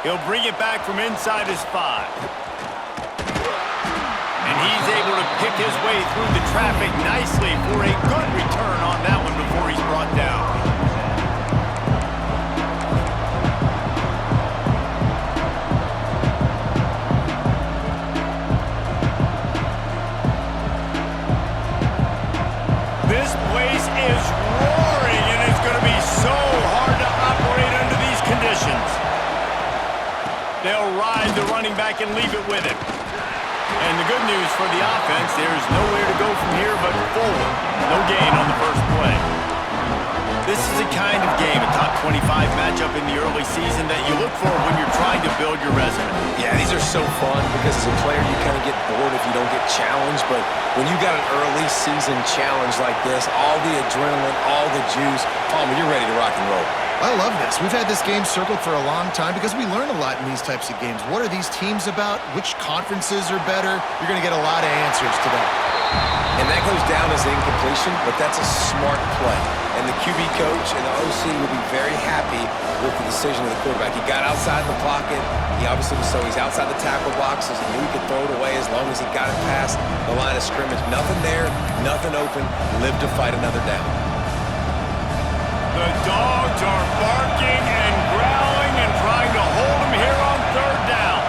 He'll bring it back from inside his 5. And he's able to pick his way through the traffic nicely for a good return on that one before he's brought down. This place is roaring, and it's going to be so hard to operate under these conditions. They'll ride the running back and leave it with him. And the good news for the offense, there's nowhere to go from here but forward. No gain on the first play. This is the kind of game, a top 25 matchup in the early season, that you look for when you're trying to build your resume. Yeah, these are so fun because as a player you kind of get bored if you don't get challenged, but when you got an early season challenge like this, all the adrenaline, all the juice, Palmer, you're ready to rock and roll. I love this. We've had this game circled for a long time because we learn a lot in these types of games. What are these teams about? Which conferences are better? You're going to get a lot of answers to that. And that goes down as incompletion, but that's a smart play. And the QB coach and the OC will be very happy with the decision of the quarterback. He got outside the pocket. He obviously was so he's outside the tackle boxes. He knew he could throw it away as long as he got it past the line of scrimmage. Nothing there, nothing open. Live to fight another down. The dogs are barking and growling and trying to hold him here on 3rd down.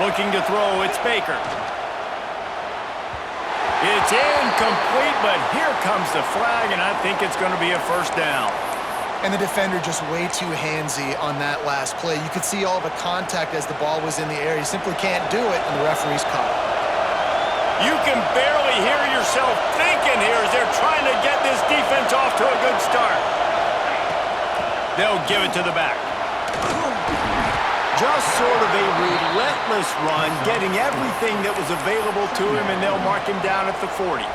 Looking to throw, it's Baker. It's incomplete, but here comes the flag, and I think it's going to be a 1st down. And the defender just way too handsy on that last play. You could see all the contact as the ball was in the air. He simply can't do it, and the referee's caught it. You can barely hear yourself thinking here as they're trying to get this defense off to a good start. They'll give it to the back. Just sort of a relentless run, getting everything that was available to him, and they'll mark him down at the 40.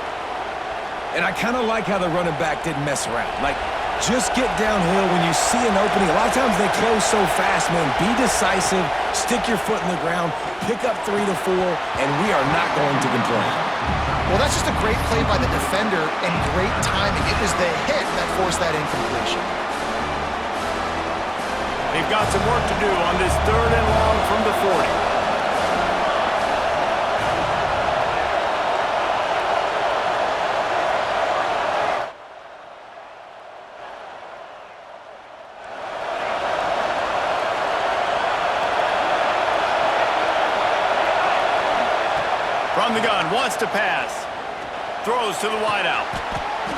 And I kind of like how the running back didn't mess around. Like, just get downhill when you see an opening. A lot of times they close so fast, man. Be decisive, stick your foot in the ground, pick up 3 to 4, and we are not going to complain. Well, that's just a great play by the defender and great timing. It was the hit that forced that incompletion. They've got some work to do on this 3rd and long from the 40. From the gun, wants to pass. Throws to the wideout.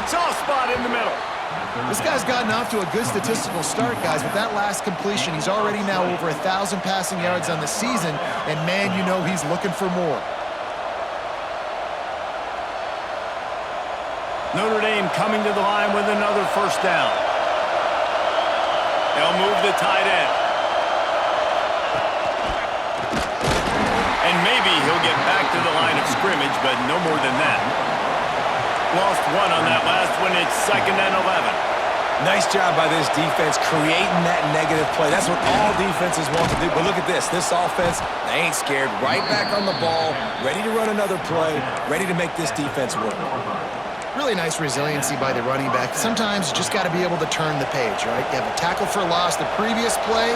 Soft spot in the middle. This guy's gotten off to a good statistical start, guys. With that last completion, he's already now over 1,000 passing yards on the season, and man, you know he's looking for more. Notre Dame coming to the line with another 1st down. They'll move the tight end. And maybe he'll get back to the line of scrimmage, but no more than that. Lost 1 on that last one. It's 2nd and 11. Nice job by this defense creating that negative play. That's what all defenses want to do. But look at this. This offense, they ain't scared. Right back on the ball, ready to run another play, ready to make this defense work. Really nice resiliency by the running back. Sometimes you just got to be able to turn the page, right? You have a tackle for loss the previous play,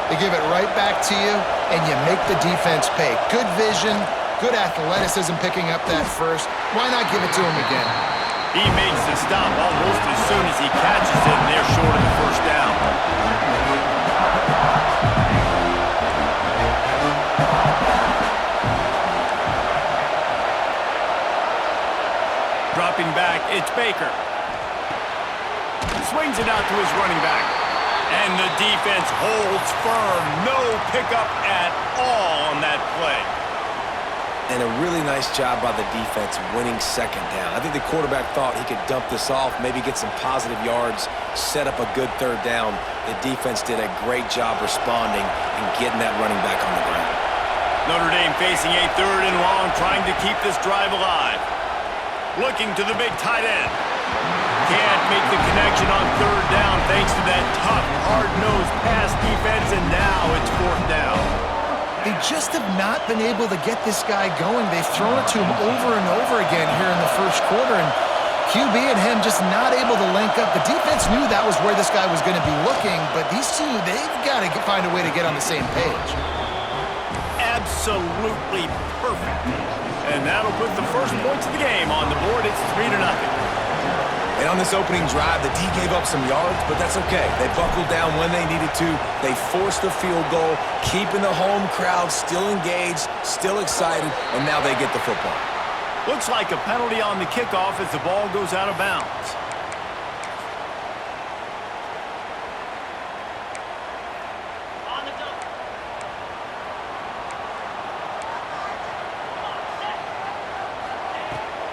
they give it right back to you, and you make the defense pay. Good vision, good athleticism picking up that first. Why not give it to him again? He makes the stop almost as soon as he catches it, and they're short of the 1st down. Dropping back, it's Baker. Swings it out to his running back. And the defense holds firm. No pickup at all on that play. And a really nice job by the defense winning 2nd down. I think the quarterback thought he could dump this off, maybe get some positive yards, set up a good 3rd down. The defense did a great job responding and getting that running back on the ground. Notre Dame facing a 3rd and long, trying to keep this drive alive. Looking to the big tight end. Can't make the connection on 3rd down thanks to that tough, hard-nosed pass defense, and now it's 4th down. They just have not been able to get this guy going. They've thrown it to him over and over again here in the 1st quarter, and QB and him just not able to link up. The defense knew that was where this guy was going to be looking, but these two, they've got to find a way to get on the same page. Absolutely perfect. And that'll put the first points of the game on the board. It's 3-0. And on this opening drive, the D gave up some yards, but that's okay. They buckled down when they needed to. They forced the field goal, keeping the home crowd still engaged, still excited, and now they get the football. Looks like a penalty on the kickoff as the ball goes out of bounds.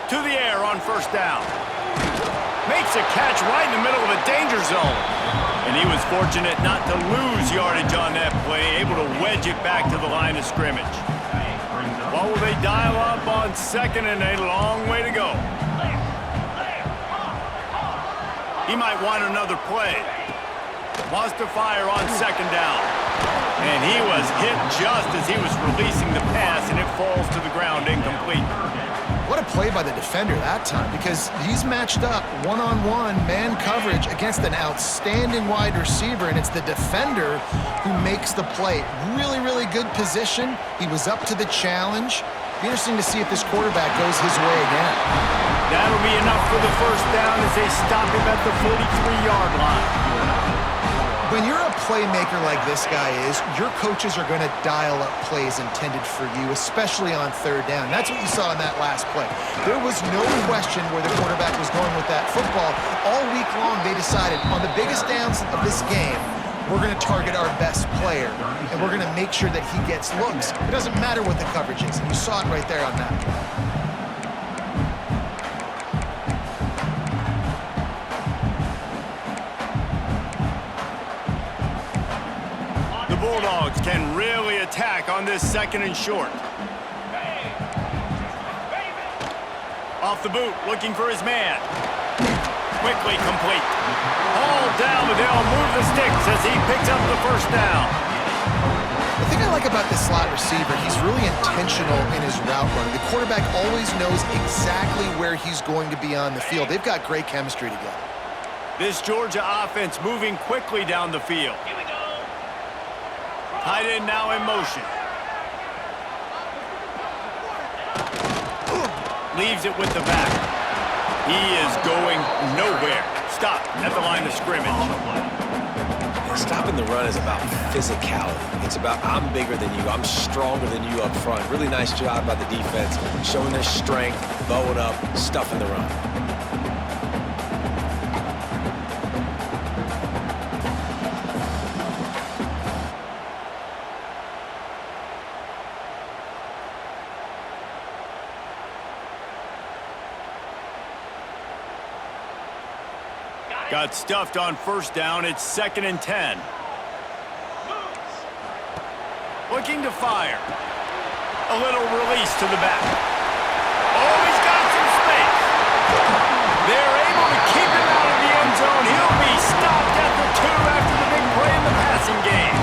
To the air on first down. Makes a catch right in the middle of a danger zone. And he was fortunate not to lose yardage on that play, able to wedge it back to the line of scrimmage. What will they dial up on second and a long way to go? He might want another play. Wants to fire on second down. And he was hit just as he was releasing the pass, and it falls to the ground incomplete. What a play by the defender that time, because he's matched up one-on-one man coverage against an outstanding wide receiver, and it's the defender who makes the play. Really, really good position. He was up to the challenge. Be interesting to see if this quarterback goes his way again. That'll be enough for the first down as they stop him at the 43-yard line. When you're a playmaker like this guy is, your coaches are going to dial up plays intended for you, especially on third down. That's what you saw in that last play. There was no question where the quarterback was going with that football. All week long, they decided on the biggest downs of this game, we're going to target our best player, and we're going to make sure that he gets looks. It doesn't matter what the coverage is, and you saw it right there on that play. Bulldogs can really attack on this second and short. Off the boot, looking for his man. Quickly complete. Hauled down, but they'll move the sticks as he picks up the first down. The thing I like about this slot receiver, he's really intentional in his route running. The quarterback always knows exactly where he's going to be on the field. They've got great chemistry together. This Georgia offense moving quickly down the field. Tight end now in motion. Leaves it with the back. He is going nowhere. Stop at the line of scrimmage. Stopping the run is about physicality. It's about I'm bigger than you, I'm stronger than you up front. Really nice job by the defense, showing their strength, bowing up, stuffing the run. Got stuffed on first down. It's 2nd and 10. Looking to fire. A little release to the back. Oh, he's got some space. They're able to keep him out of the end zone. He'll be stopped at the 2 after the big play in the passing game.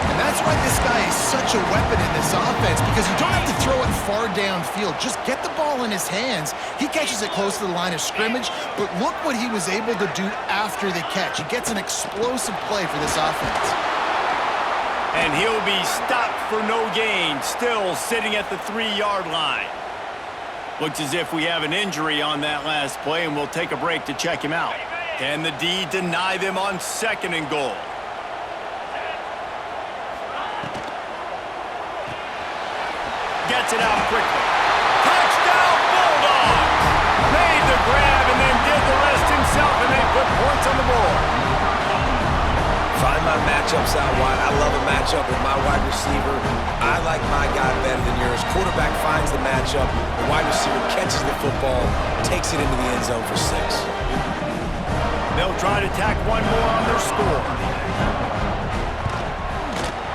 And that's why this guy is such a weapon in this offense, because you don't have to throw it far downfield. Just get the ball in his hands. He catches it close to the line of scrimmage, but look what he was able to do after the catch. He gets an explosive play for this offense. And he'll be stopped for no gain, still sitting at the 3-yard line. Looks as if we have an injury on that last play, and we'll take a break to check him out. Can the D deny them on 2nd and goal? Gets it out quickly. Touchdown, Bulldogs! Made the grab and then did the rest himself, and they put points on the board. Find my matchups out wide. I love a matchup with my wide receiver. I like my guy better than yours. Quarterback finds the matchup. The wide receiver catches the football, takes it into the end zone for 6. They'll try to tack one more on their score.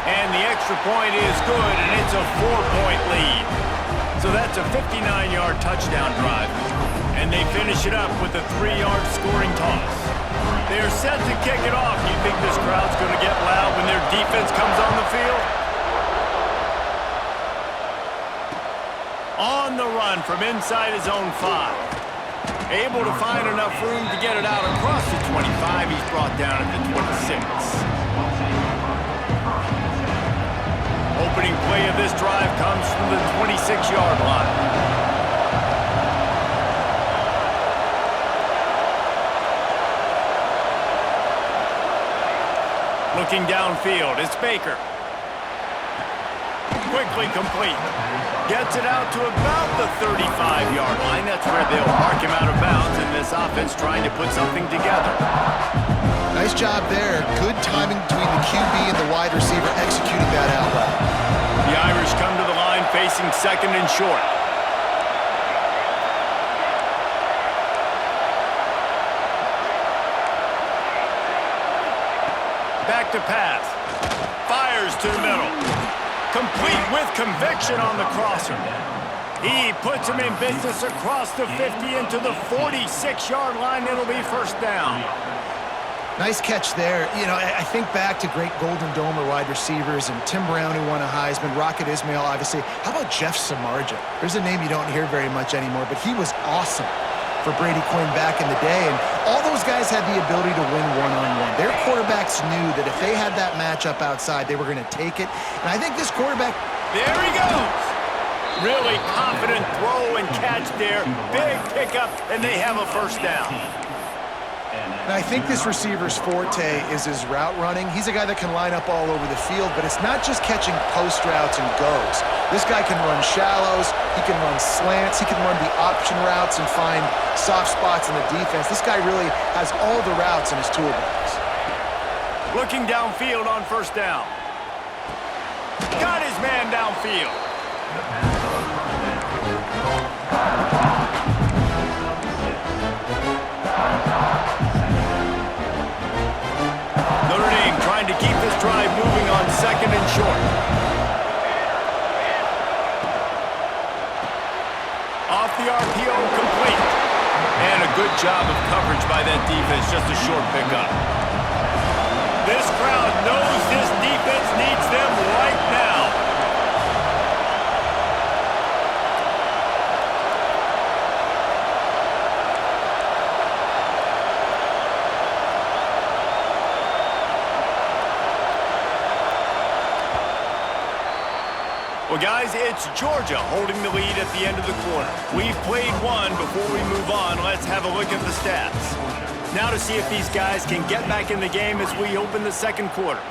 And the extra point is good, and it's a 4-point lead. So that's a 59-yard touchdown drive. And they finish it up with a 3-yard scoring toss. They're set to kick it off. You think this crowd's going to get loud when their defense comes on the field? On the run from inside his own 5. Able to find enough room to get it out across the 25. He's brought down at the 26. Opening play of this drive comes from the 26-yard line. Looking downfield, it's Baker. Quickly complete. Gets it out to about the 35-yard line. That's where they'll mark him out of bounds, and this offense trying to put something together. Nice job there. Good timing between the QB and the wide receiver executing that out loud. The Irish come to the line facing second and short. Back to pass. Fires to the middle. Complete with conviction on the crosser. He puts him in business across the 50 into the 46-yard line. It'll be first down. Nice catch there. You know, I think back to great Golden Dome wide receivers and Tim Brown, who won a Heisman, Rocket Ismail, obviously. How about Jeff Samardzija? There's a name you don't hear very much anymore, but he was awesome for Brady Quinn back in the day, and all those guys had the ability to win one-on-one. Their quarterbacks knew that if they had that matchup outside, they were going to take it, and I think this quarterback... There he goes! Really confident throw and catch there. Big pickup, and they have a first down. And I think this receiver's forte is his route running. He's a guy that can line up all over the field, but it's not just catching post routes and goes. This guy can run shallows, he can run slants, he can run the option routes and find soft spots in the defense. This guy really has all the routes in his toolbox. Looking downfield on first down. Got his man downfield. NotreDame trying to keep this drive moving on second and short. Off the RPO, complete. And a good job of coverage by that defense, just a short pickup. This crowd knows this defense needs them right now. Well, guys, it's Georgia holding the lead at the end of the quarter. We've played one. Before we move on, let's have a look at the stats. Now to see if these guys can get back in the game as we open the second quarter.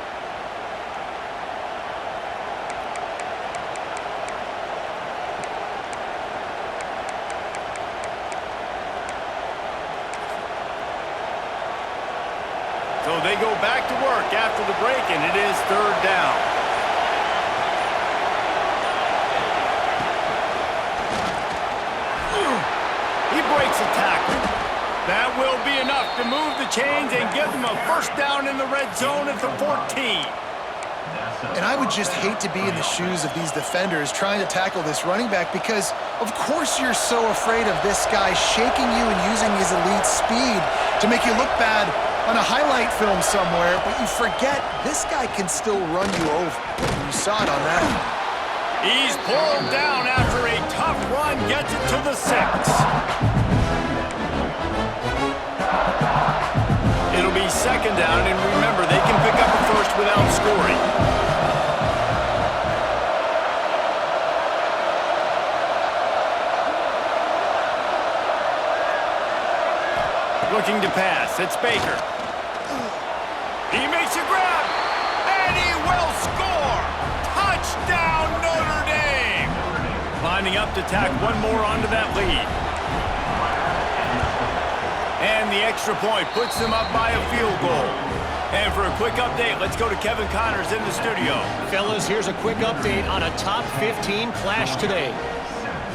So they go back to work after the break, and it is third down. He breaks a tackle. That will be enough to move the chains and give them a first down in the red zone at the 14. And I would just hate to be in the shoes of these defenders trying to tackle this running back because, of course, you're so afraid of this guy shaking you and using his elite speed to make you look bad on a highlight film somewhere, but you forget this guy can still run you over. You saw it on that one. He's pulled down after a tough run, gets it to the 6. It'll be second down, and remember, they can pick up a first without scoring. Looking to pass, it's Baker. He makes a grab, and he will score! Touchdown, Notre Dame! Lining up to tack one more onto that lead. And the extra point puts them up by a field goal. And for a quick update, let's go to Kevin Connors in the studio. Fellas, here's a quick update on a top 15 clash today.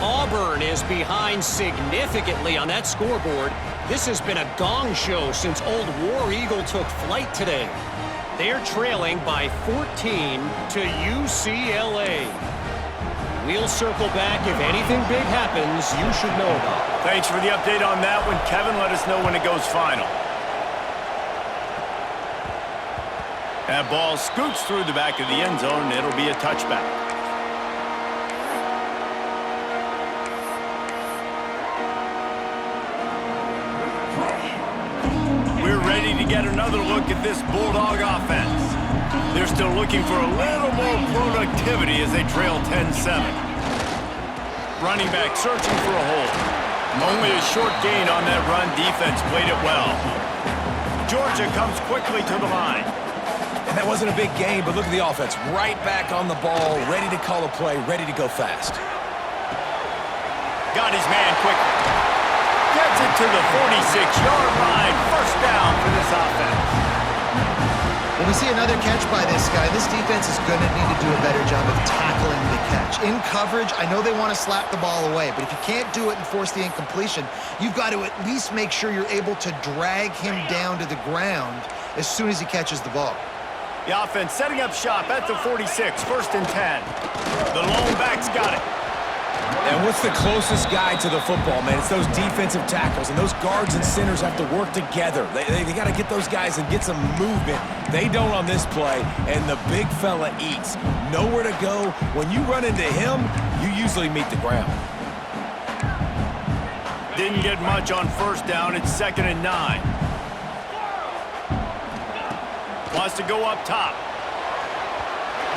Auburn is behind significantly on that scoreboard. This has been a gong show since old War Eagle took flight today. They're trailing by 14 to UCLA. We'll circle back. If anything big happens, you should know about it. Thanks for the update on that one, Kevin. Let us know when it goes final. That ball scoots through the back of the end zone, and it'll be a touchback. get another look at this Bulldog offense. They're still looking for a little more productivity as they trail 10-7. Running back searching for a hole. Only a short gain on that run. Defense played it well. Georgia comes quickly to the line. And that wasn't a big gain, but look at the offense. Right back on the ball, ready to call a play, ready to go fast. Got his man quickly. Gets it to the 46-yard line. First down for this offense. When we see another catch by this guy, this defense is going to need to do a better job of tackling the catch. In coverage, I know they want to slap the ball away, but if you can't do it and force the incompletion, you've got to at least make sure you're able to drag him down to the ground as soon as he catches the ball. The offense setting up shop at the 46, 1st and 10. The lone back's got it. And what's the closest guy to the football, man? It's those defensive tackles, and those guards and centers have to work together. They got to get those guys and get some movement. They don't on this play, and the big fella eats. Nowhere to go. When you run into him, you usually meet the ground. Didn't get much on 1st down. It's 2nd and 9. Wants to go up top.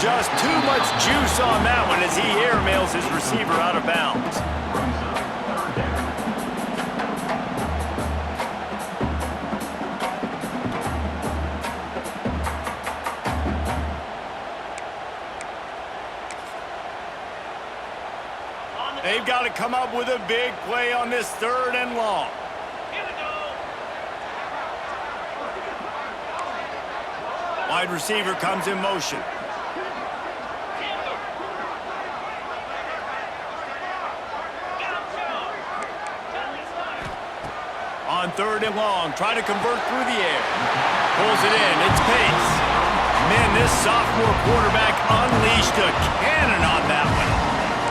Just too much juice on that one as he airmails his receiver out of bounds. They've got to come up with a big play on this 3rd and long. Wide receiver comes in motion. On 3rd and long, trying to convert through the air. Pulls it in, it's pace. Man, this sophomore quarterback unleashed a cannon on that one.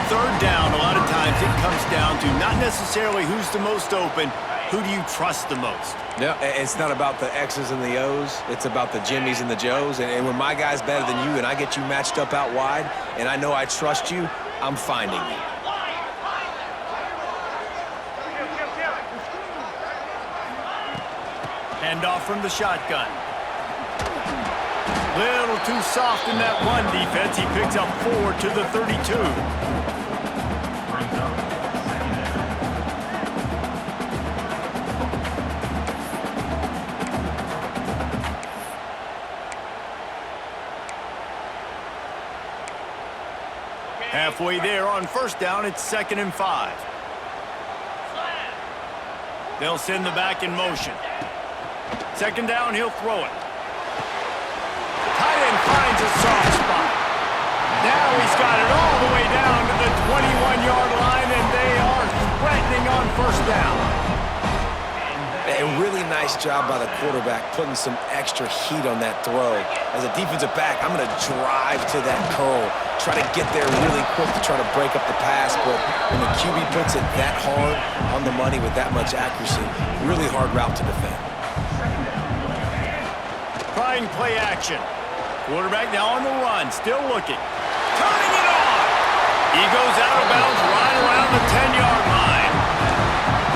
3rd down, a lot of times it comes down to not necessarily who's the most open, who do you trust the most? No, it's not about the X's and the O's. It's about the Jimmys and the Joes. And when my guy's better than you and I get you matched up out wide and I know I trust you, I'm finding you. Handoff from the shotgun. Little too soft in that run defense. He picks up 4 to the 32. Halfway there on 1st down, it's 2nd and 5. They'll send the back in motion. 2nd down, he'll throw it. Tight end finds a soft spot. Now he's got it all the way down to the 21-yard line, and they are threatening on 1st down. A really nice job by the quarterback putting some extra heat on that throw. As a defensive back, I'm going to drive to that curl, try to get there really quick to try to break up the pass, but when the QB puts it that hard on the money with that much accuracy, really hard route to defend. Trying play action. Quarterback now on the run, still looking. Turning it on! He goes out of bounds right around the 10-yard line.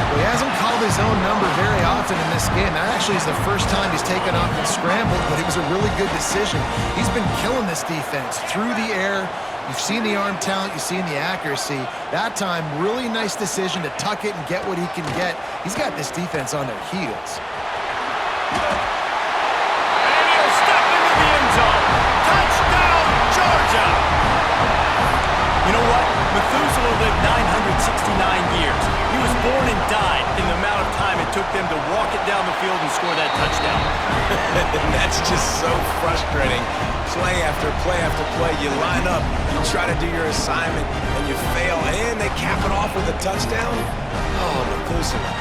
Well, he hasn't called his own number very often in this game. That actually is the first time he's taken off and scrambled, but it was a really good decision. He's been killing this defense through the air. You've seen the arm talent, you've seen the accuracy. That time, really nice decision to tuck it and get what he can get. He's got this defense on their heels. Touchdown, Georgia! You know what? Methuselah lived 969 years. He was born and died in the amount of time it took them to walk it down the field and score that touchdown. That's just so frustrating. Play after play after play. You line up, you try to do your assignment, and you fail, and they cap it off with a touchdown? Oh, Methuselah.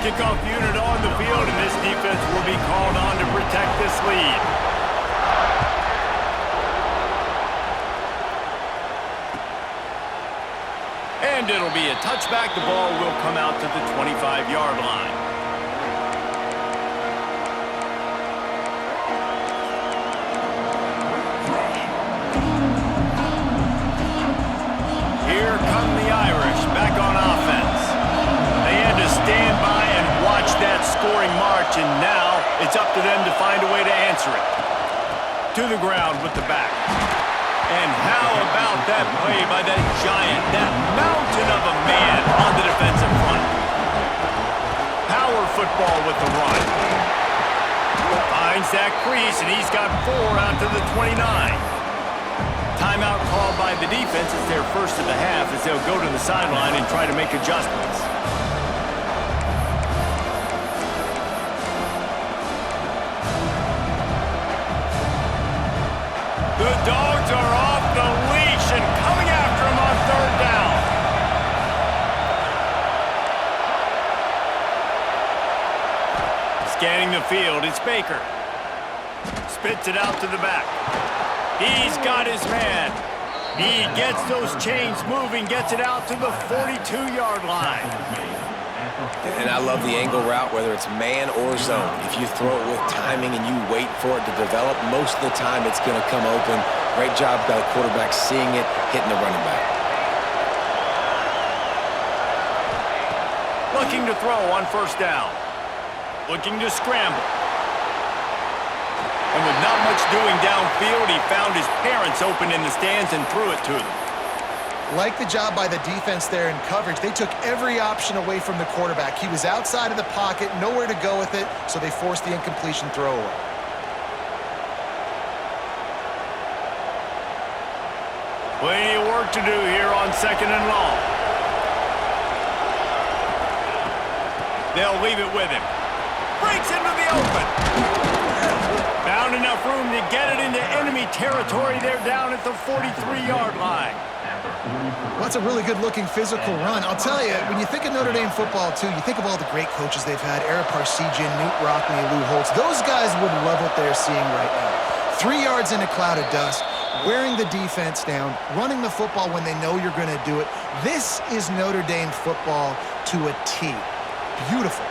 Kickoff unit on the field, and this defense will be called on to protect this lead. And it'll be a touchback. The ball will come out to the 25-yard line. Here come the Irish back on offense. They had to stand by and watch that scoring march, and now It's up to them to find a way to answer it. To the ground with the back. And how about that play by that giant, that mountain of a man on the defensive front? Power football with the run. Finds that crease, and he's got 4 out to the 29. Timeout called by the defense. It's their first of the half as they'll go to the sideline and try to make adjustments. The Dogs are off the leash and coming after him on 3rd down. Scanning the field, it's Baker. Spits it out to the back. He's got his man. He gets those chains moving, gets it out to the 42-yard line. And I love the angle route, whether it's man or zone. If you throw it with timing and you wait for it to develop, most of the time it's going to come open. Great job by the quarterback seeing it, hitting the running back. Looking to throw on 1st down. Looking to scramble. And with not much doing downfield, he found his parents open in the stands and threw it to them. Like the job by the defense there in coverage. They took every option away from the quarterback. He was outside of the pocket, nowhere to go with it, so they forced the incompletion throw away. Plenty of work to do here on 2nd and long. They'll leave it with him. Breaks into the open. Found enough room to get it into enemy territory. They're down at the 43-yard line. Well, that's a really good-looking physical run. I'll tell you, when you think of Notre Dame football, too, you think of all the great coaches they've had, Eric Parsegian, Newt Rockne, Lou Holtz. Those guys would love what they're seeing right now. 3 yards in a cloud of dust, wearing the defense down, running the football when they know you're going to do it. This is Notre Dame football to a T. Beautiful.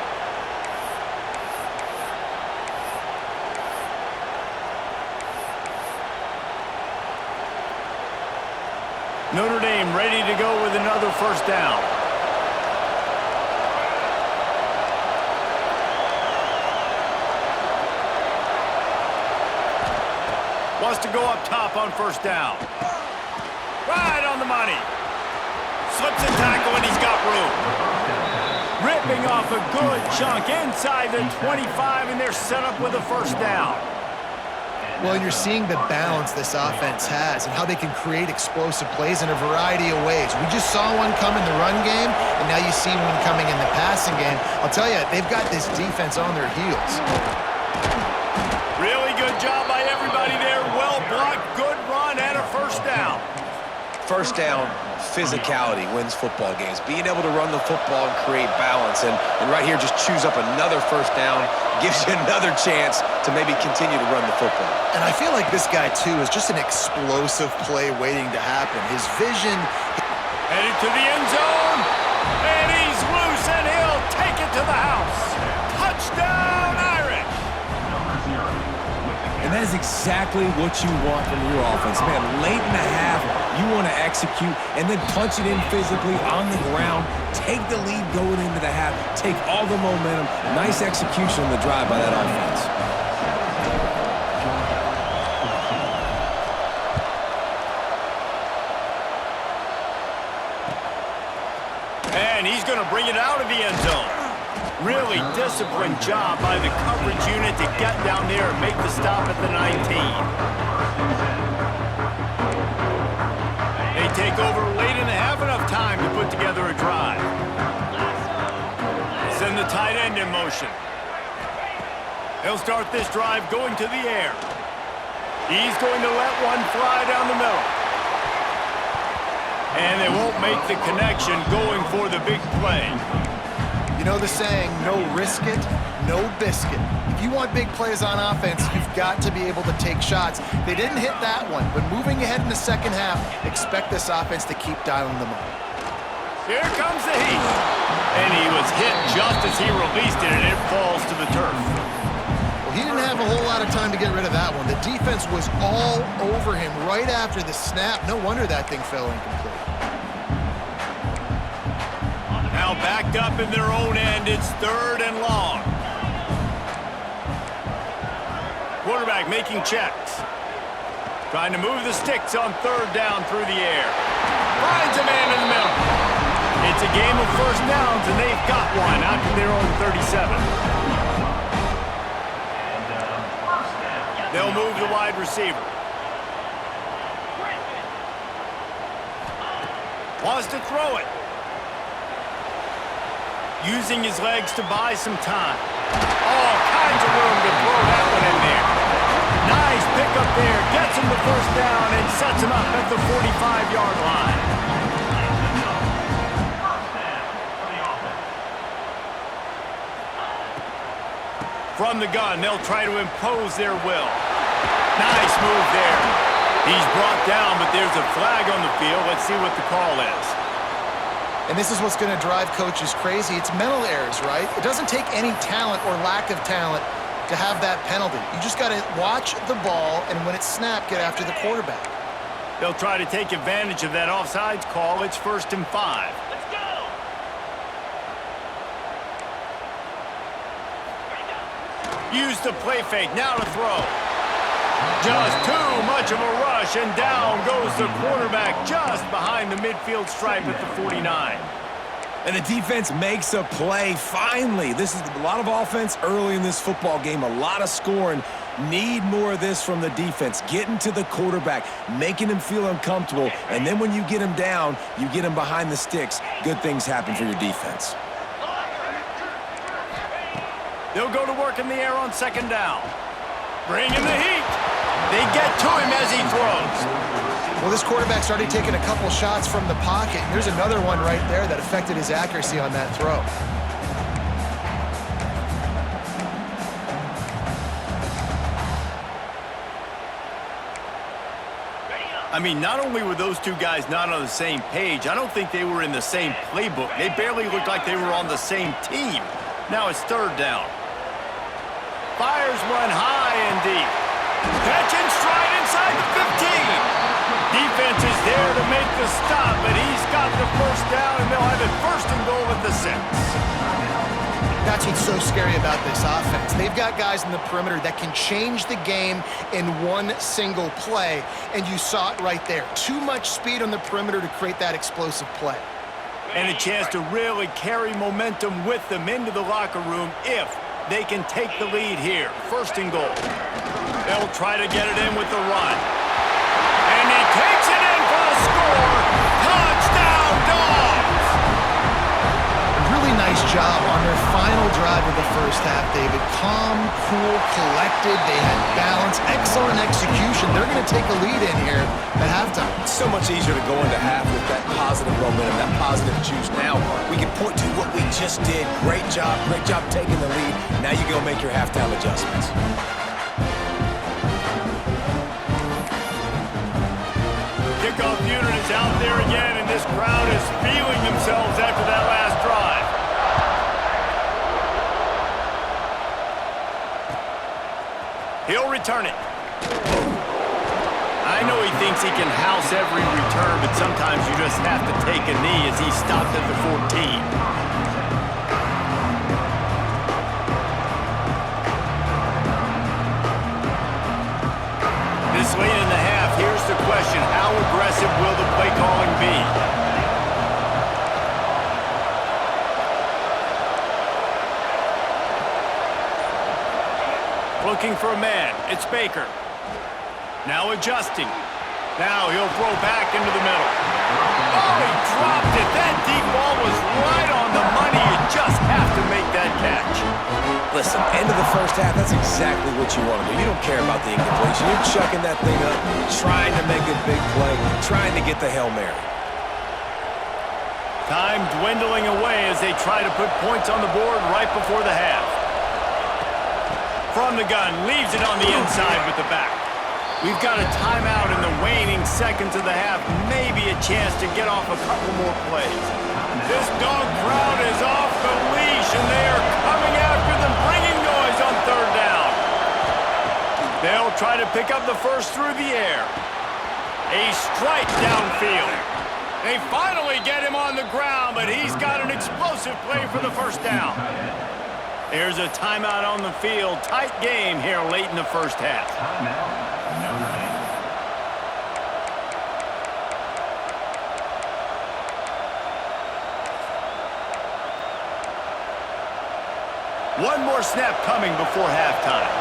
Notre Dame ready to go with another 1st down. Wants to go up top on 1st down. Right on the money. Slips a tackle and he's got room. Ripping off a good chunk inside the 25, and they're set up with a 1st down. Well, and you're seeing the balance this offense has and how they can create explosive plays in a variety of ways. We just saw one come in the run game, and now you see one coming in the passing game. I'll tell you, they've got this defense on their heels. Really good job by everybody there. Well blocked, good run, and a 1st down. 1st down, physicality wins football games. Being able to run the football and create balance. And right here, just choose up another 1st down, gives you another chance to maybe continue to run the football. And I feel like this guy, too, is just an explosive play waiting to happen. His vision... Headed to the end zone, and he's loose, and he'll take it to the house. Touchdown, Irish! And that is exactly what you want from your offense. Man, late in the half, you want to execute and then punch it in physically on the ground, take the lead going into the half, take all the momentum. Nice execution on the drive by that offense. And he's going to bring it out of the end zone. Really disciplined job by the coverage unit to get down there and make the stop at the 19. They take over late and have enough time to put together a drive. Send the tight end in motion. They'll start this drive going to the air. He's going to let one fly down the middle. And they won't make the connection going for the big play. You know the saying, no risk it, no biscuit. If you want big plays on offense, you've got to be able to take shots. They didn't hit that one, but moving ahead in the 2nd half, expect this offense to keep dialing them up. Here comes the heat. And he was hit just as he released it, and it falls to the turf. Well, he didn't have a whole lot of time to get rid of that one. The defense was all over him right after the snap. No wonder that thing fell incomplete. Now backed up in their own end, it's 3rd and long. quarterback making checks. Trying to move the sticks on third down through the air. Finds a man in the middle. It's a game of first downs, and they've got one out to their own 37. They'll move the wide receiver. Wants to throw it. Using his legs to buy some time. All kinds of room to throw that one in there. Nice pickup there. Gets him the first down and sets him up at the 45-yard line. From the gun, they'll try to impose their will. Nice move there. He's brought down, but there's a flag on the field. Let's see what the call is. And this is what's going to drive coaches crazy. It's mental errors, right? It doesn't take any talent or lack of talent to have that penalty. You just got to watch the ball, and when it's snapped, get after the quarterback. They'll try to take advantage of that offsides call. It's 1st and 5. Let's go! Use the play fake. Now to throw. Just too much of a rush, and down goes the quarterback just behind the midfield stripe at the 49. And the defense makes a play, finally. This is a lot of offense early in this football game, a lot of scoring. Need more of this from the defense. Getting to the quarterback, making him feel uncomfortable, and then when you get him down, you get him behind the sticks. Good things happen for your defense. They'll go to work in the air on 2nd down. Bring in the heat. They get to him as he throws. Well, this quarterback's already taken a couple shots from the pocket. There's another one right there that affected his accuracy on that throw. I mean, not only were those two guys not on the same page, I don't think they were in the same playbook. They barely looked like they were on the same team. Now it's 3rd down. Fires one high and deep. Catch and stride inside the 15. Defense is there to make the stop, but he's got the first down, and they'll have it 1st and goal at the 6. That's what's so scary about this offense. They've got guys in the perimeter that can change the game in one single play, and you saw it right there. Too much speed on the perimeter to create that explosive play. And a chance to really carry momentum with them into the locker room if they can take the lead here. 1st and goal. They'll try to get it in with the run. And he takes it in for the score. Touchdown, Dogs! A really nice job on their final drive of the first half, David. Calm, cool, collected. They had balance. Excellent execution. They're going to take a lead in here at halftime. It's so much easier to go into half with that positive momentum, that positive juice. Now we can point to what we just did. Great job taking the lead. Now you go make your halftime adjustments. Kickoff unit is out there again, and this crowd is feeling themselves after that last drive. He'll return it. I know he thinks he can house every return, but sometimes you just have to take a knee as he stopped at the 14. This late in the half, here's the question. How aggressive will the play calling be? Looking for a man. It's Baker. Now adjusting. Now he'll throw back into the middle. Oh, he dropped it. That deep ball was right on the money. You just have to make that catch. Listen, end of the first half, that's exactly what you want to do. You don't care about the incompletion. You're chucking that thing up, trying to make a big play, trying to get the Hail Mary. Time dwindling away as they try to put points on the board right before the half. From the gun, leaves it on the inside with the back. We've got a timeout in the waning seconds of the half. Maybe a chance to get off a couple more plays. This dog crowd is off the leash, and they are coming after them, bringing noise on 3rd down. They'll try to pick up the first through the air. A strike downfield. They finally get him on the ground, but he's got an explosive play for the first down. There's a timeout on the field. Tight game here late in the first half. One more snap coming before halftime.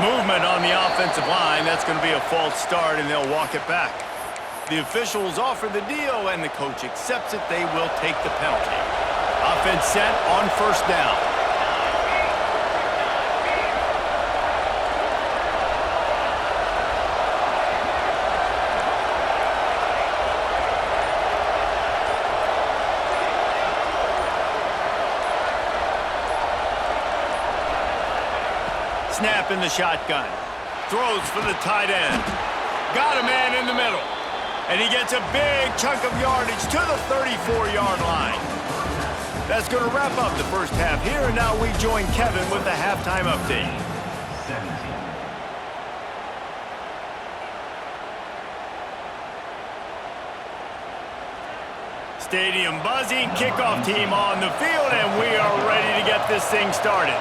Movement on the offensive line. That's going to be a false start, and they'll walk it back. The officials offer the deal, and the coach accepts it. They will take the penalty. Offense set on first down. Snap in the shotgun. Throws for the tight end. Got a man in the middle. And he gets a big chunk of yardage to the 34-yard line. That's going to wrap up the first half here. And now we join Kevin with the halftime update. Stadium buzzing. Kickoff team on the field. And we are ready to get this thing started.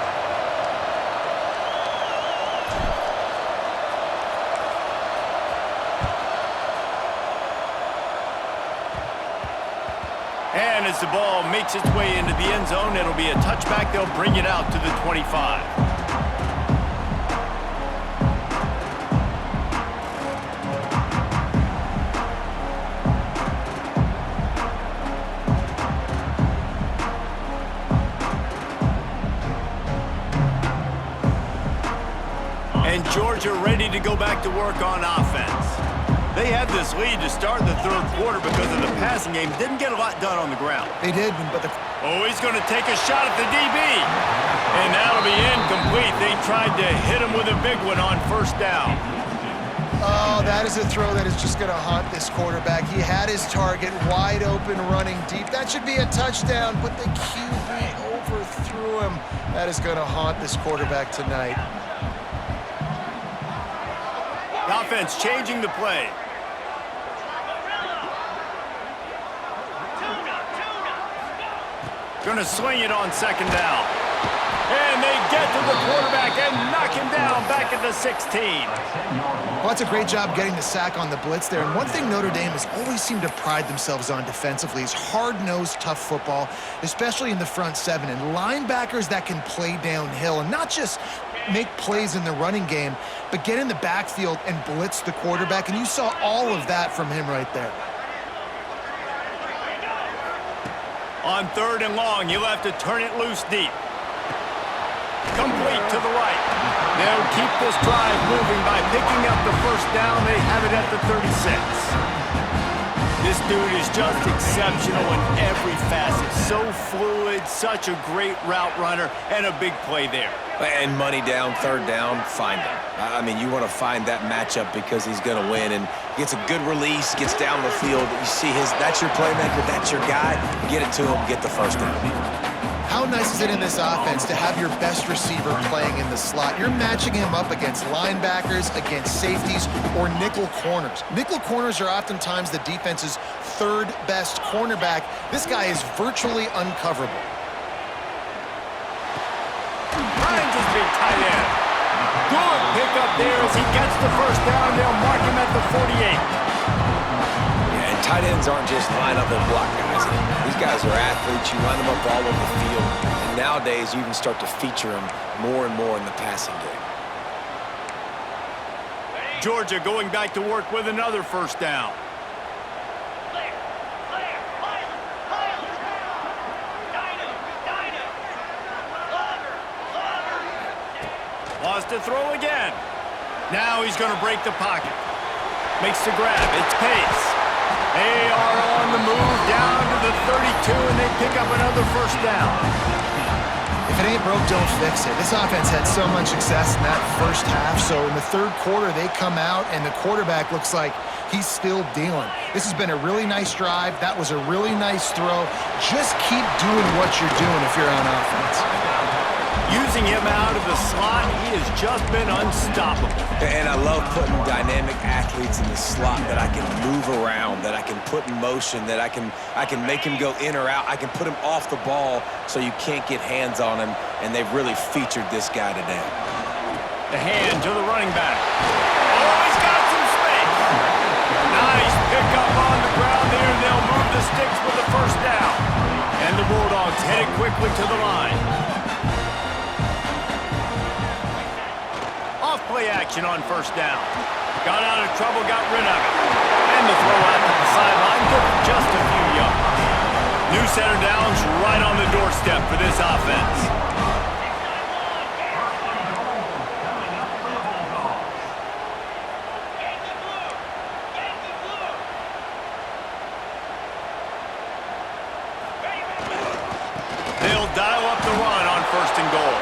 And as the ball makes its way into the end zone, it'll be a touchback. They'll bring it out to the 25. And Georgia ready to go back to work on offense. They had this lead to start the third quarter because of the passing game. Didn't get a lot done on the ground. They did, but Oh, he's going to take a shot at the DB. And that'll be incomplete. They tried to hit him with a big one on first down. Oh, that is a throw that is just going to haunt this quarterback. He had his target wide open, running deep. That should be a touchdown, but the QB overthrew him. That is going to haunt this quarterback tonight. The offense changing the play. Going to swing it on second down. And they get to the quarterback and knock him down back at the 16. Well, that's a great job getting the sack on the blitz there. And one thing Notre Dame has always seemed to pride themselves on defensively is hard-nosed, tough football, especially in the front seven. And linebackers that can play downhill and not just make plays in the running game, but get in the backfield and blitz the quarterback. And you saw all of that from him right there. On third and long, you'll have to turn it loose deep. Complete to the right. They'll keep this drive moving by picking up the first down. They have it at the 36. This dude is just exceptional in every facet. So fluid, such a great route runner, and a big play there. And money down, third down, find him. I mean, you want to find that matchup because he's going to win. And gets a good release, gets down the field. You see that's your playmaker, that's your guy. Get it to him, get the first down. How nice is it in this offense to have your best receiver playing in the slot? You're matching him up against linebackers, against safeties, or nickel corners. Nickel corners are oftentimes the defense's third best cornerback. This guy is virtually uncoverable. Finds his big tight end. Good pickup there as he gets the first down. They'll mark him at the 48. And tight ends aren't just line up and block guys. These guys are athletes. You line them up all over the field. And nowadays, you even start to feature them more and more in the passing game. Georgia going back to work with another first down. Lost to throw again. Now he's going to break the pocket. Makes the grab. It's Pace. They are on the move down to the 32, and they pick up another first down. If it ain't broke, don't fix it. This offense had so much success in that first half, so in the third quarter, they come out, and the quarterback looks like he's still dealing. This has been a really nice drive. That was a really nice throw. Just keep doing what you're doing if you're on offense. Using him out of the slot, he has just been unstoppable. And I love putting dynamic athletes in the slot that I can move around, that I can put in motion, that I can make him go in or out. I can put him off the ball so you can't get hands on him, and they've really featured this guy today. The hand to the running back. Oh, he's got some space. Nice pickup on the ground there. They'll move the sticks with the first down. And the Bulldogs headed quickly to the line. Off-play action on first down. Got out of trouble, got rid of it. And the throw out to the sideline, good for just a few yards. New center downs right on the doorstep for this offense. They'll dial up the run on first and goal.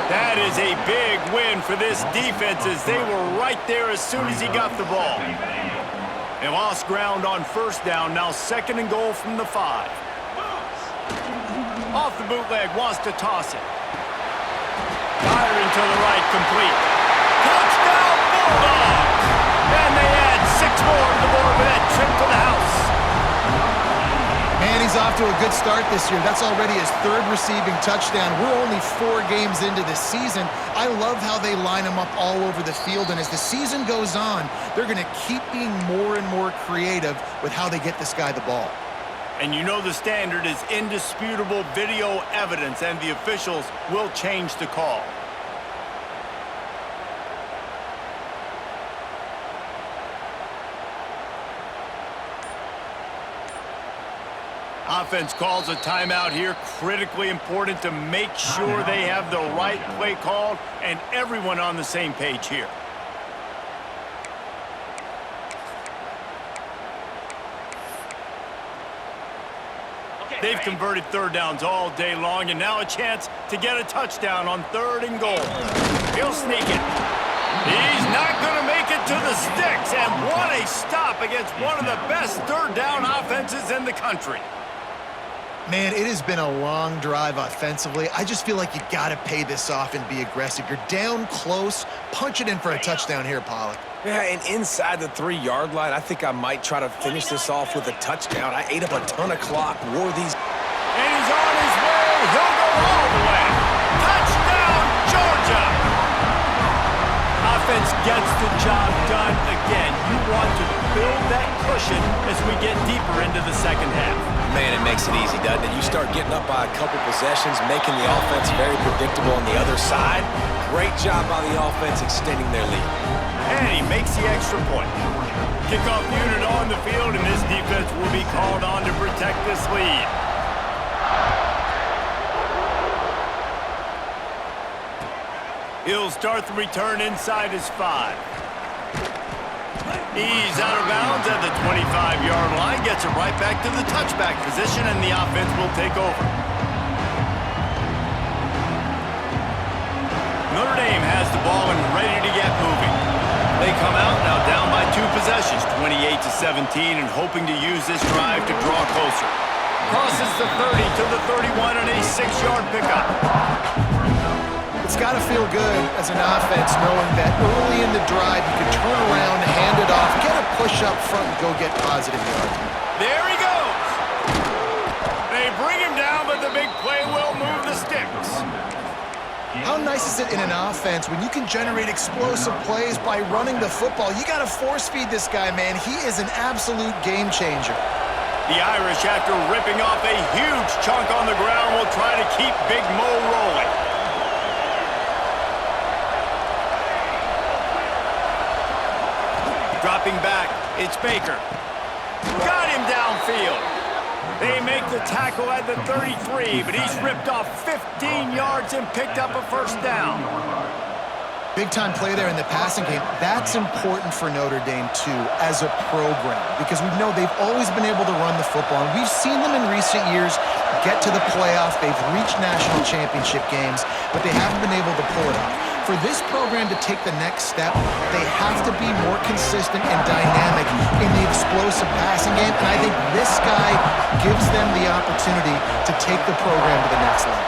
That is a big win for this defense as they were right there as soon as he got the ball. They lost ground on first down, now second and goal from the 5. Off the bootleg, wants to toss it. Firing to the right, complete. Touchdown, Bulldogs! And they add 6 more to the board with that trip to the house. Man, he's off to a good start this year. That's already his 3rd receiving touchdown. We're only 4 games into the season. I love how they line him up all over the field, and as the season goes on, they're going to keep being more and more creative with how they get this guy the ball. And you know the standard is indisputable video evidence, and the officials will change the call. Offense calls a timeout here. Critically important to make sure they have the right play called and everyone on the same page here. They've converted 3rd downs all day long, and now a chance to get a touchdown on 3rd and goal. He'll sneak it. He's not going to make it to the sticks, and what a stop against one of the best 3rd down offenses in the country. Man, it has been a long drive offensively. I just feel like you got to pay this off and be aggressive. You're down close. Punch it in for a touchdown here, Pollock. Yeah, and inside the 3-yard line, I think I might try to finish this off with a touchdown. I ate up a ton of clock, wore these. And he's on his way. He'll go all the way. Touchdown, Georgia! Offense gets the job done again. You want to build that cushion as we get deeper into the second half. Man, it makes it easy, doesn't it? You start getting up by a couple possessions, making the offense very predictable on the other side. Great job by the offense extending their lead. And he makes the extra point. Kickoff unit on the field, and this defense will be called on to protect this lead. He'll start the return inside his 5. He's out of bounds at the 25-yard line, gets it right back to the touchback position, and the offense will take over. Notre Dame has the ball and ready to get moving. They come out now down by 2 possessions, 28-17, and hoping to use this drive to draw closer. Crosses the 30 to the 31 on a 6-yard pickup. It's got to feel good as an offense knowing that early in the drive you can turn around, hand it off, get a push up front, and go get positive yards. There he goes. They bring him down, but the big play will move the sticks. How nice is it in an offense when you can generate explosive plays by running the football? You got to force feed this guy, man. He is an absolute game changer. The Irish, after ripping off a huge chunk on the ground, will try to keep Big Mo rolling. Dropping back, it's Baker. Got him downfield. They make the tackle at the 33, but he's ripped off 15 yards and picked up a first down. Big-time play there in the passing game. That's important for Notre Dame, too, as a program, because we know they've always been able to run the football, and we've seen them in recent years get to the playoff. They've reached national championship games, but they haven't been able to pull it off. For this program to take the next step, they have to be more consistent and dynamic in the explosive passing game, and I think this guy gives them the opportunity to take the program to the next level.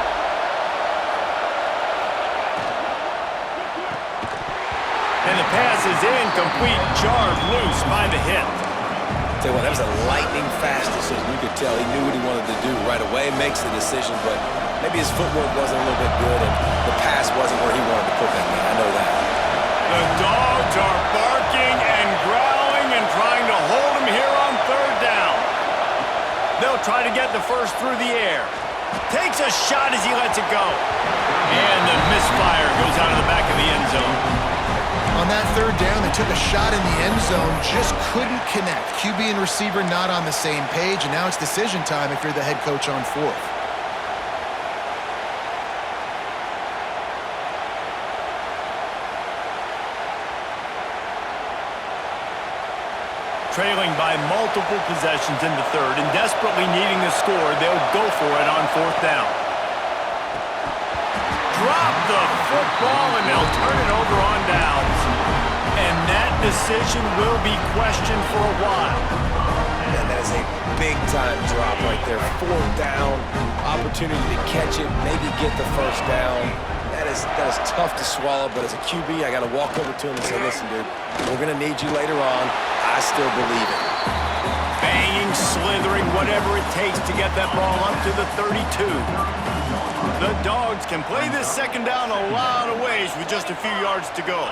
pass is incomplete, jarred loose by the hip. Tell you what, that was a lightning-fast decision. You could tell he knew what he wanted to do right away, makes the decision, but maybe his footwork wasn't a little bit good, and the pass wasn't where he wanted to put that man. I know that. The dogs are barking and growling and trying to hold him here on third down. They'll try to get the first through the air. Takes a shot as he lets it go. And the misfire goes out of the back of the end zone. On that third down, they took a shot in the end zone, just couldn't connect. QB and receiver not on the same page, and now it's decision time if you're the head coach on fourth. Trailing by multiple possessions in the third and desperately needing the score, they'll go for it on fourth down. Drop the football and they'll turn it over on downs. And that decision will be questioned for a while. And that is a big-time drop right there. Fourth down, opportunity to catch it, maybe get the first down. That is tough to swallow, but as a QB, I got to walk over to him and say, listen, dude, we're going to need you later on. I still believe it. Banging, slithering, whatever it takes to get that ball up to the 32. The Dogs can play this second down a lot of ways with just a few yards to go.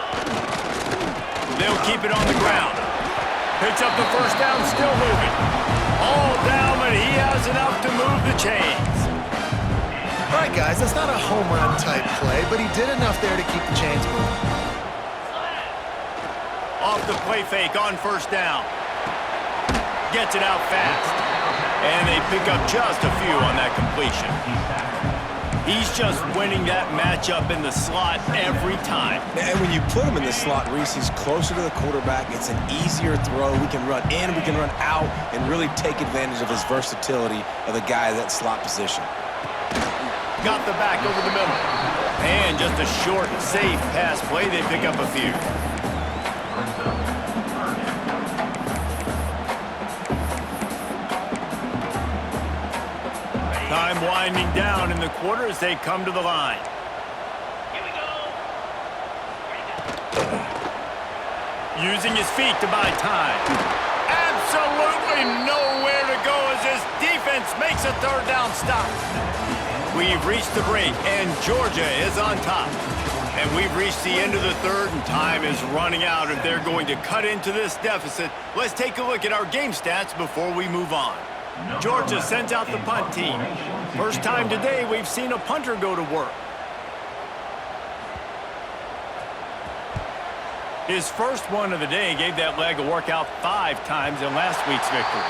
They'll keep it on the ground. Picks up the first down, still moving. All down, but he has enough to move the chains. All right, guys, that's not a home run type play, but he did enough there to keep the chains moving. Off the play fake on first down. Gets it out fast. And they pick up just a few on that completion. He's just winning that matchup in the slot every time. And when you put him in the slot, Reese, he's closer to the quarterback. It's an easier throw. We can run in, we can run out, and really take advantage of his versatility of the guy in that slot position. Got the back over the middle. And just a short, safe pass play. They pick up a few. Time winding down in the quarter as they come to the line. Here we go. Using his feet to buy time. Absolutely nowhere to go as this defense makes a third down stop. We've reached the break, and Georgia is on top. And we've reached the end of the third, and time is running out if they're going to cut into this deficit. Let's take a look at our game stats before we move on. Georgia sends out the punt team. First time today we've seen a punter go to work. His first one of the day gave that leg a workout 5 times in last week's victory.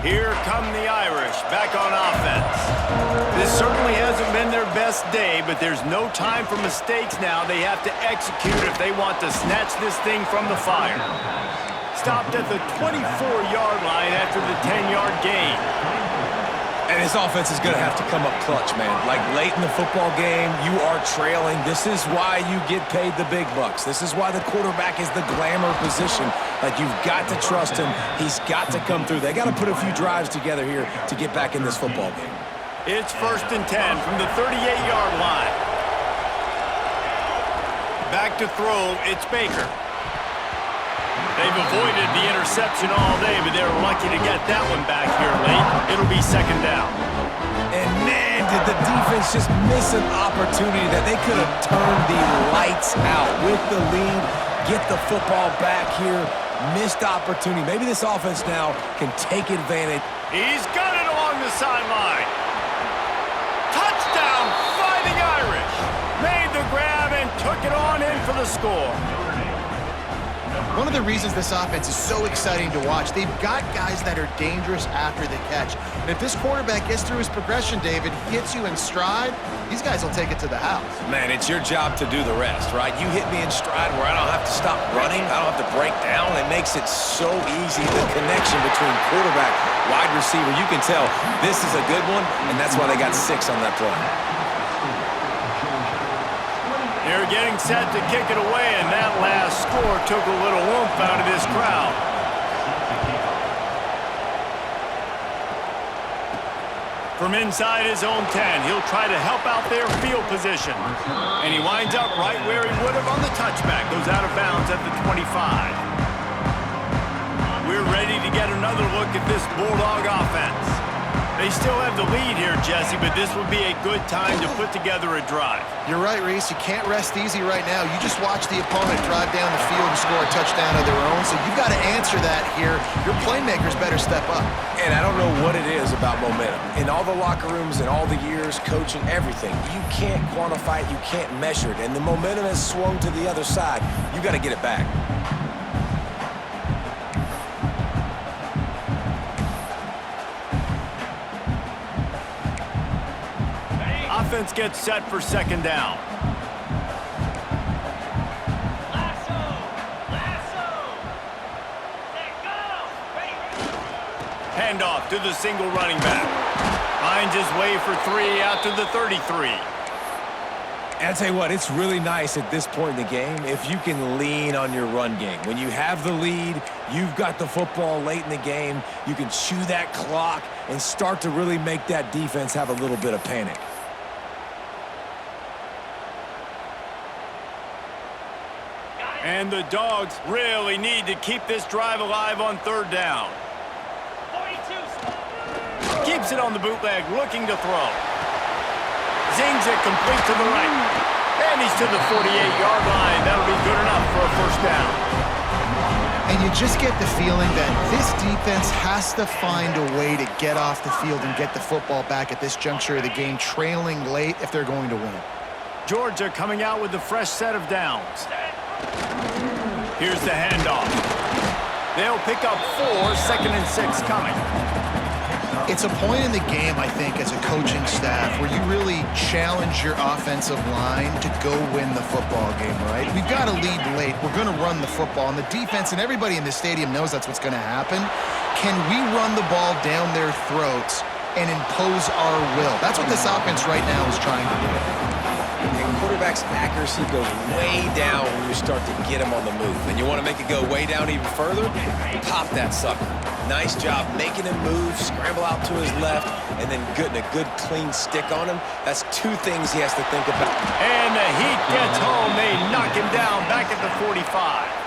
Here come the Irish, back on offense. This certainly hasn't been their best day, but there's no time for mistakes now. They have to execute if they want to snatch this thing from the fire. Stopped at the 24-yard line after the 10-yard gain. And his offense is going to have to come up clutch, man. Like late in the football game, you are trailing. This is why you get paid the big bucks. This is why the quarterback is the glamour position. Like, you've got to trust him. He's got to come through. They got to put a few drives together here to get back in this football game. It's 1st and 10 from the 38-yard line. Back to throw, it's Baker. They've avoided the interception all day, but they're lucky to get that one back here late. It'll be second down. And man, did the defense just miss an opportunity that they could have turned the lights out with the lead, get the football back here. Missed opportunity. Maybe this offense now can take advantage. He's got it along the sideline. Touchdown, Fighting Irish. Made the grab and took it on in for the score. One of the reasons this offense is so exciting to watch, they've got guys that are dangerous after the catch. And if this quarterback gets through his progression, David, hits you in stride, these guys will take it to the house. Man, it's your job to do the rest, right? You hit me in stride where I don't have to stop running. I don't have to break down. It makes it so easy, the connection between quarterback, wide receiver. You can tell this is a good one, and that's why they got 6 on that play. They're getting set to kick it away, and that last score took a little oomph out of this crowd. From inside his own 10, he'll try to help out their field position. And he winds up right where he would have on the touchback. Goes out of bounds at the 25. We're ready to get another look at this Bulldog offense. They still have the lead here, Jesse, but this would be a good time to put together a drive. You're right, Reese. You can't rest easy right now. You just watch the opponent drive down the field and score a touchdown of their own, so you've got to answer that here. Your playmakers better step up. And I don't know what it is about momentum. In all the locker rooms and all the years, coaching, everything, you can't quantify it, you can't measure it. And the momentum has swung to the other side. You got to get it back. Offense gets set for second down. Handoff to the single running back. Finds his way for 3 out to the 33. And I tell you what, it's really nice at this point in the game if you can lean on your run game. When you have the lead, you've got the football late in the game, you can chew that clock and start to really make that defense have a little bit of panic. And the Dogs really need to keep this drive alive on third down. 42. Keeps it on the bootleg, looking to throw. Zings it complete to the right. And he's to the 48-yard line. That'll be good enough for a first down. And you just get the feeling that this defense has to find a way to get off the field and get the football back at this juncture of the game, trailing late if they're going to win. Georgia coming out with a fresh set of downs. Here's the handoff. They'll pick up 4, 2nd and 6 coming. It's a point in the game, I think, as a coaching staff where you really challenge your offensive line to go win the football game, right? We've got to lead late. We're going to run the football, and the defense and everybody in the stadium knows that's what's going to happen. Can we run the ball down their throats and impose our will? That's what this offense right now is trying to do. And quarterback's accuracy goes way down when you start to get him on the move. And you want to make it go way down even further? Pop that sucker. Nice job making him move, scramble out to his left, and then getting a good clean stick on him. That's 2 things he has to think about. And the heat gets home. They knock him down back at the 45.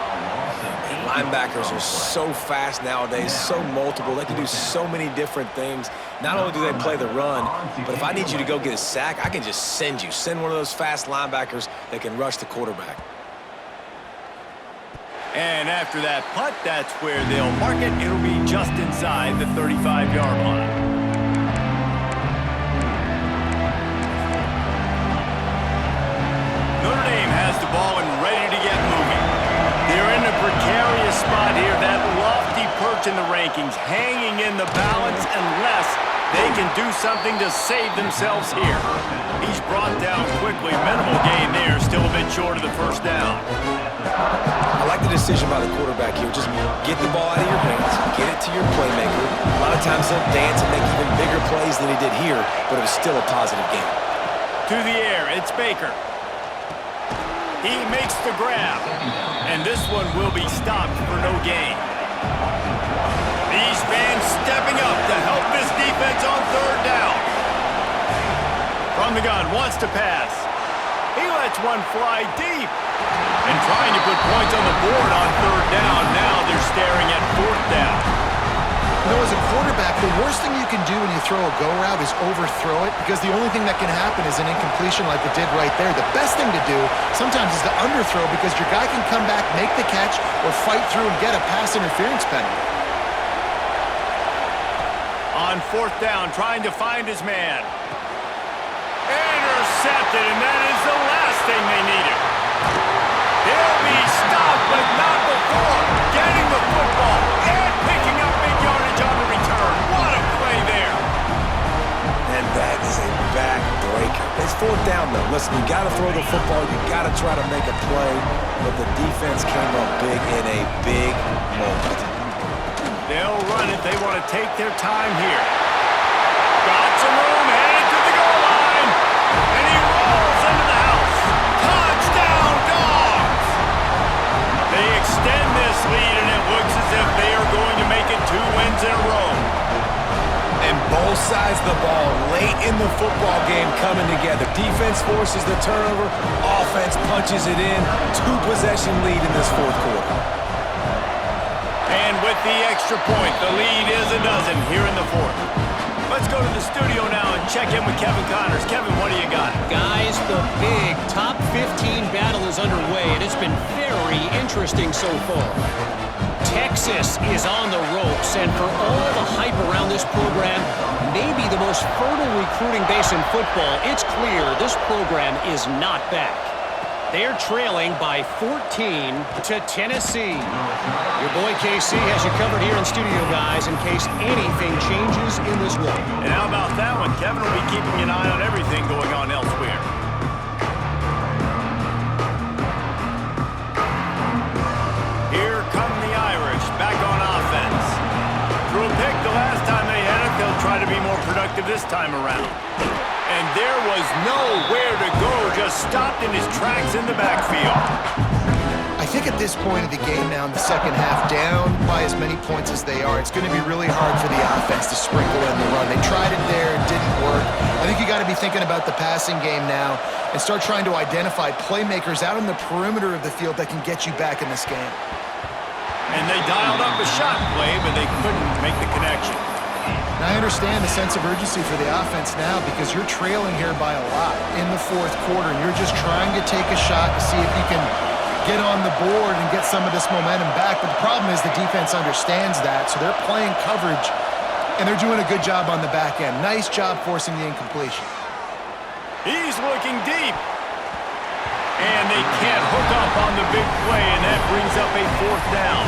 Linebackers are so fast nowadays, so multiple. They can do so many different things. Not only do they play the run, but if I need you to go get a sack, I can just send you. Send one of those fast linebackers that can rush the quarterback. And after that punt, that's where they'll mark it. It'll be just inside the 35-yard line. Notre Dame has the ball and ready to get moving. They're in a precarious spot here, that lofty perch in the rankings, hanging in the balance unless they can do something to save themselves here. He's brought down quickly. Minimal gain there, still a bit short of the first down. I like the decision by the quarterback here. Just get the ball out of your hands, get it to your playmaker. A lot of times he'll dance and make even bigger plays than he did here, but it was still a positive game. To the air, it's Baker. He makes the grab, and this one will be stopped for no gain. These fans stepping up to help this defense on third down. From the gun, wants to pass. He lets one fly deep. And trying to put points on the board on third down. Now they're staring at fourth down. You know, as a quarterback, the worst thing you can do when you throw a go route is overthrow it, because the only thing that can happen is an incompletion like it did right there. The best thing to do sometimes is to underthrow, because your guy can come back, make the catch, or fight through and get a pass interference penalty. On fourth down, trying to find his man. Intercepted, and that is the last thing they needed. He'll be stopped, but not before getting the football and picking up big yardage on the return. What a play there. And that is a backbreaker. It's fourth down, though. Listen, you got to throw the football. You got to try to make a play, but the defense came up big in a big moment. They'll run it. They want to take their time here. Got some room, headed to the goal line, and he rolls into the house. Touchdown! Both sides of the ball late in the football game coming together. Defense forces the turnover. Offense punches it in. 2-possession lead in this fourth quarter. And with the extra point, the lead is a dozen here in the fourth. Let's go to the studio now and check in with Kevin Connors. Kevin, what do you got? Guys, the big top 15 battle is underway, and it's been very interesting so far. Texas is on the ropes, and for all the hype around this program, maybe the most fertile recruiting base in football, it's clear this program is not back. They're trailing by 14 to Tennessee. Your boy KC has you covered here in studio, guys, in case anything changes in this one. And how about that one? Kevin will be keeping an eye on everything going on elsewhere. Here come the Irish, back on offense. Threw a pick the last time they had it. They'll try to be more productive this time around. And there was nowhere to go, just stopped in his tracks in the backfield. I think at this point of the game now in the second half, down by as many points as they are, it's going to be really hard for the offense to sprinkle in the run. They tried it there, it didn't work. I think you got to be thinking about the passing game now and start trying to identify playmakers out on the perimeter of the field that can get you back in this game. And they dialed up a shot play, but they couldn't make the connection. Now, I understand the sense of urgency for the offense now because you're trailing here by a lot in the fourth quarter, and you're just trying to take a shot to see if you can get on the board and get some of this momentum back. But the problem is the defense understands that, so they're playing coverage, and they're doing a good job on the back end. Nice job forcing the incompletion. He's looking deep. And they can't hook up on the big play, and that brings up a fourth down.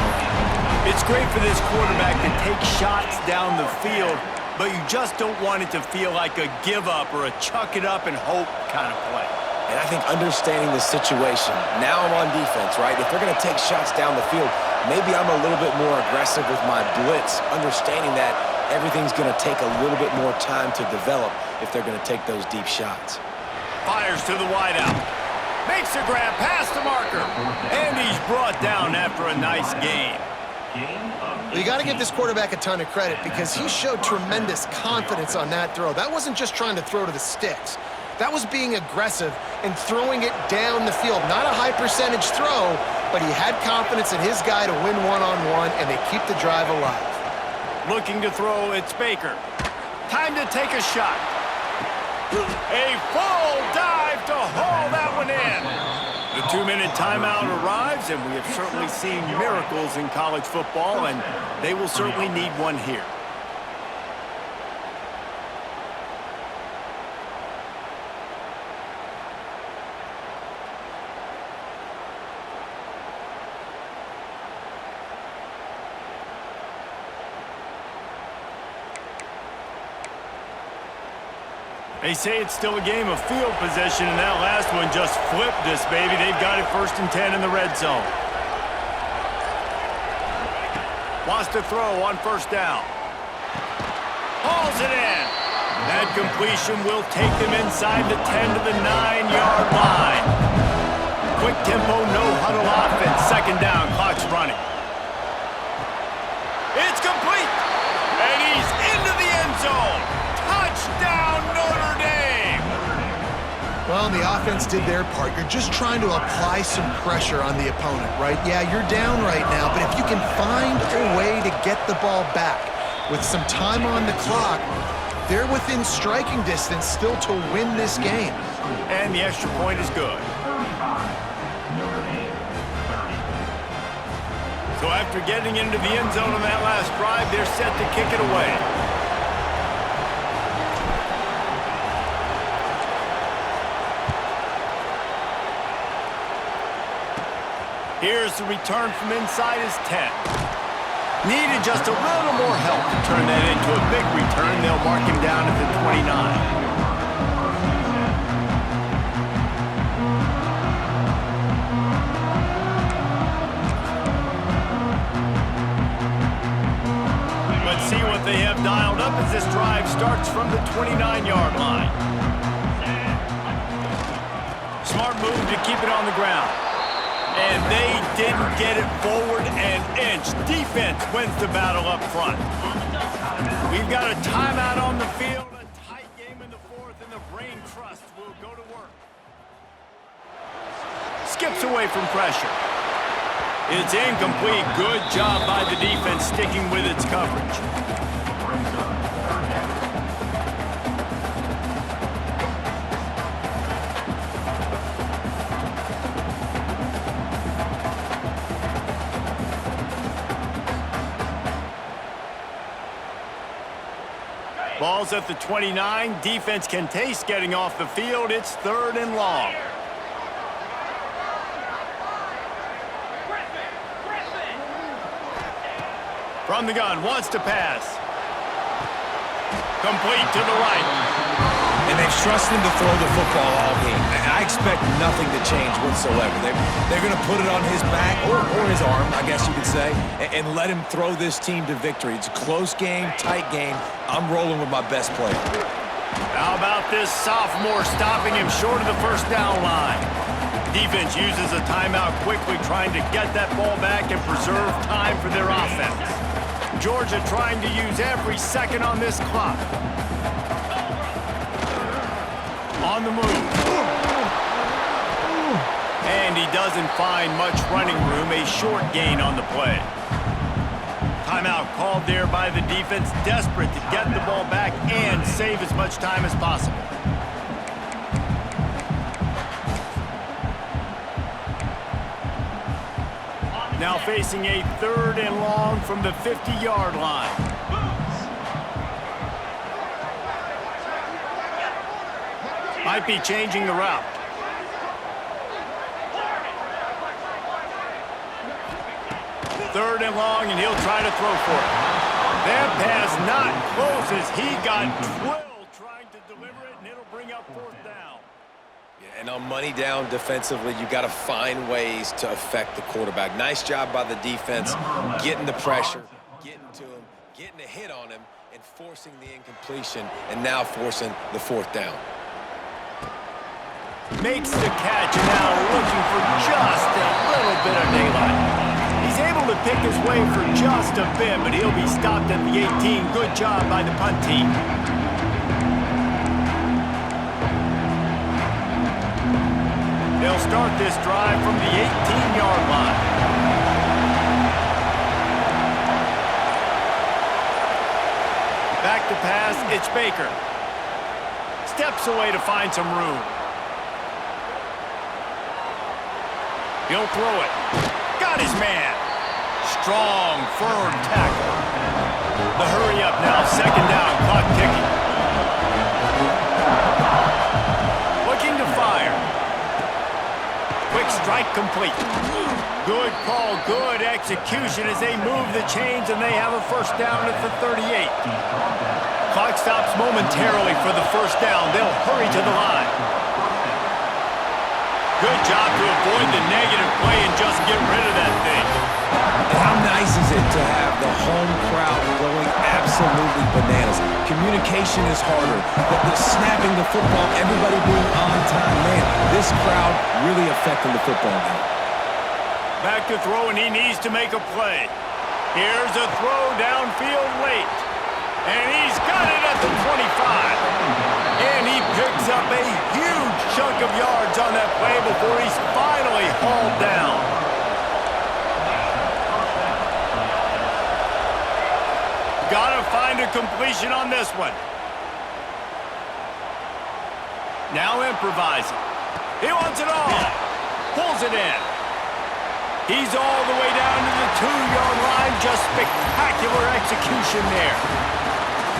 It's great for this quarterback to take shots down the field, but you just don't want it to feel like a give-up or a chuck-it-up and hope kind of play. And I think understanding the situation, now I'm on defense, right? If they're going to take shots down the field, maybe I'm a little bit more aggressive with my blitz, understanding that everything's going to take a little bit more time to develop if they're going to take those deep shots. Fires to the wideout. Makes a grab past the marker. And he's brought down after a nice gain. You got to give this quarterback a ton of credit because he showed tremendous confidence on that throw. That wasn't just trying to throw to the sticks. That was being aggressive and throwing it down the field. Not a high percentage throw, but he had confidence in his guy to win one-on-one, and they keep the drive alive. Looking to throw, it's Baker. Time to take a shot. A full dive to haul that one in. The 2-minute timeout arrives, and we have certainly seen miracles in college football, and they will certainly need one here. They say it's still a game of field possession, and that last one just flipped this, baby. They've got it 1st and 10 in the red zone. Wants to throw on 1st down. Hauls it in. That completion will take them inside the 10 to the 9-yard line. Quick tempo, no huddle offense. 2nd down, clock's running. It's complete, and he's into the end zone. Touchdown, NotreDame! Well, the offense did their part. You're just trying to apply some pressure on the opponent, right? Yeah, you're down right now, but if you can find a way to get the ball back with some time on the clock, they're within striking distance still to win this game. And the extra point is good. So after getting into the end zone on that last drive, they're set to kick it away. Here's the return from inside his 10. Needed just a little more help to turn that into a big return. They'll mark him down at the 29. Let's see what they have dialed up as this drive starts from the 29-yard line. Smart move to keep it on the ground. And they didn't get it forward an inch. Defense wins the battle up front. We've got a timeout on the field. away from pressure. It's incomplete. Good job by the defense sticking with its coverage. Ball's at the 29. Defense can taste getting off the field. It's 3rd and long. From the gun, wants to pass. Complete to the right. And they've trusted him to throw the football all game. And I expect nothing to change whatsoever. They're going to put it on his back, or his arm, I guess you could say, and let him throw this team to victory. It's a close game, tight game. I'm rolling with my best player. How about this sophomore stopping him short of the first down line? Defense uses a timeout quickly, trying to get that ball back and preserve time for their offense. Georgia trying to use every second on this clock. On the move. And he doesn't find much running room, a short gain on the play. Timeout called there by the defense, desperate to get the ball back and save as much time as possible. Now facing a 3rd and long from the 50-yard line. Might be changing the route. Third and long, and he'll try to throw for it. That pass not close as he got drilled trying to deliver it, and it'll bring up 4th down. Yeah, and on money down defensively, you got to find ways to affect the quarterback. Nice job by the defense, getting the pressure, getting to him, getting a hit on him, and forcing the incompletion, and now forcing the 4th down. Makes the catch, and now looking for just a little bit of daylight. He's able to pick his way for just a bit, but he'll be stopped at the 18. Good job by the punt team. They'll start this drive from the 18-yard line. Back to pass, it's Baker. Steps away to find some room. He'll throw it. Got his man. Strong, firm tackle. The hurry up now, 2nd down, clock ticking. Looking to fire. Quick strike complete. Good call, good execution as they move the chains and they have a 1st down at the 38. Clock stops momentarily for the 1st down. They'll hurry to the line. Good job to avoid the negative play and just get rid of that thing. And how nice is it to have the home crowd going absolutely bananas? Communication is harder, but the snapping the football, everybody being on time, man, this crowd really affecting the football game. Back to throw, and he needs to make a play. Here's a throw downfield late. And he's got it at the 25. And he picks up a huge chunk of yards on that play before he's finally hauled down. Gotta find a completion on this one. Now improvising. He wants it all. Pulls it in. He's all the way down to the 2-yard line. Just spectacular execution there.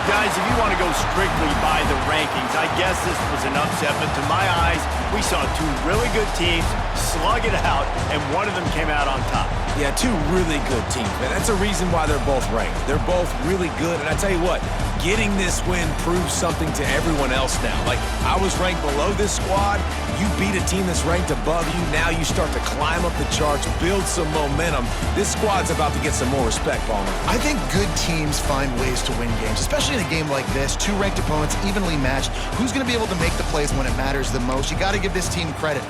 Guys, if you want to go strictly by the rankings, I guess this was an upset, but to my eyes, we saw 2 really good teams slug it out, and one of them came out on top. Yeah, 2 really good teams, man. That's a reason why they're both ranked. They're both really good, and I tell you what, getting this win proves something to everyone else now. Like, I was ranked below this squad. You beat a team that's ranked above you. Now you start to climb up the charts, build some momentum. This squad's about to get some more respect, Palmer. I think good teams find ways to win games, especially in a game like this. 2 ranked opponents, evenly matched. Who's going to be able to make the plays when it matters the most? You got to give this team credit.